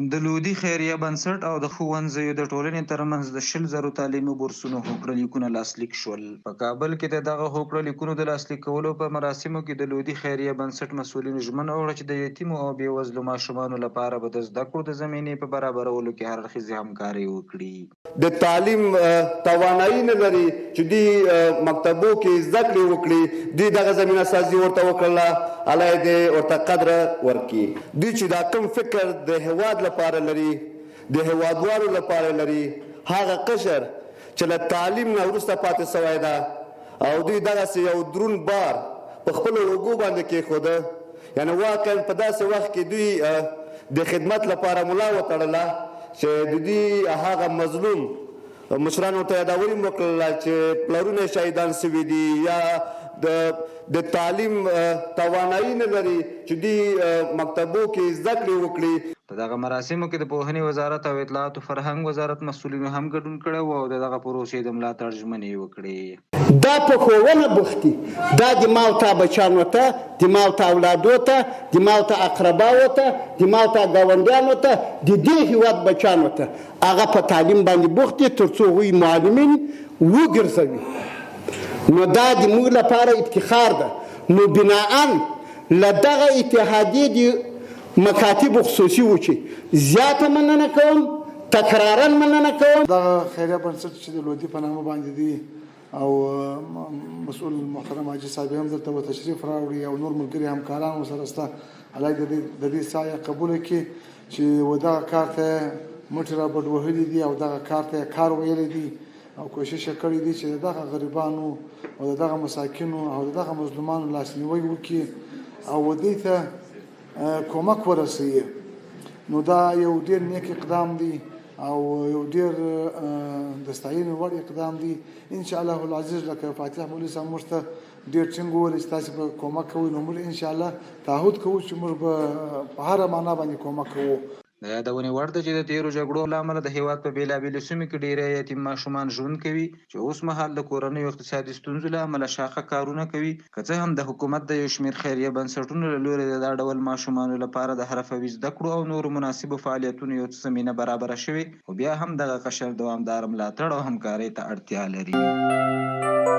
د لودي خیریه بنسټ او د ښوونځیو د ټولنې ترمنځ د 100,000 تعلیمي بورسونو هوکړه لیکونه لاسلیک شول. په کابل کې د دغه هوکړه لیکونو د لاسلیک کولو په مراسمو کې د لودي خیریه بنسټ مسؤلینو ژمنه وکړه چې د یتیمو او بېوزلو ماشومانو لپاره به د زده کړو د زمینې په برابرولو کې هر اړخیزې همکاري وکړي. د تعلیم توانایي نه لري چې دوی مکتبو کې زده کړې وکړي، دوی دغه زمینه سازي ورته وکړله، الله یې دې ورته قدر ورکړي. دوی چې دا کوم فکر د هېواد لپاره لري، د هېوادوالو لپاره لري، هغه قشر چې له تعلیم نه وروسته پاتې سوی ده او دوی دغسې یو دروند بار په خپلو اوږو باندې کېښوده، یعنې واقعا په داسې وخت کې دوی د خدمت لپاره ملا وتړله چې د دوی هغه مظلوم مشرانو ته یادول یې وکړله چې پلرونه یې شهیدان سوي دي یا د تعلیم توانایي نه لري چې دوی مکتبو کې زده کړې وکړي. په دغه مراسمو کې د پوهنې وزارت او اطلاعات او فرهنګ وزارت مسؤلینو هم ګډون کړی و او د دغه پروسې د ملاتړ ژمنې یې وکړې. دا په ښوونه بوختي، دا د ما او تا بچیانو ته، د ما او تا اولادو ته، د ما او تا اقرباو ته، د ما او تا ګاونډیانو ته، د دې هېواد بچیانو ته هغه په تعلیم باندې بوخت دي تر څو هغوی معلمین وګرځوي. نو دا د موږ لپاره افتخار ده. نو بناءً له دغه اتحادیې د مکاتبو خصوصي و چې زیاته مننه کوم، تکرارا مننه کوم. دغه خیریه بنسټ چې د لودي په نامه باندې دی او مسؤل محترم حاجي صاحب هم دلته تشریف راوړي او نور ملګري همکاران ورسره شته، الله دې د دې سایه قبوله کړي چې دغه کار ته مټې رابډ وهلي دي او دغه کار ته کار ویلی دي او کوشش یې کړی دی چې دغه غریبانو او دغه مساکینو او دغه مظلومانو لاسنیوی وکړي او دوی ته کومک ورسوي. نو دا یو ډېر نیک اقدام دی او یو ډېر د ستاینې وړ اقدام دی. انشاءالله العزیز لکه فاتح مولوي صاحب موږ ته ډېر ټینګ وویل چې تاسې به کومک کوئ، نو موږ انشاءالله تعهد کوو چې موږ به په هره معنا باندې کومک کوو. د یادونې وړ ده چې د تېرو جګړو له امله د هېواد په بېلابېلو سیمو کې ډېری یتیم ماشومان ژوند کوي چې اوس مهال د کورنیو اقتصادي ستونزو له امله شاخه کارونه کوي. که څه هم د حکومت د یو شمېر خیریه بنسټونو له لوري د دا ډول ماشومانو لپاره د حرفوي زده کړو او نورو مناسبو فعالیتونو یو څه زمینه برابره شوې، خو بیا هم دغه قشر دوامداره ملاتړ او همکارۍ ته اړتیا لري.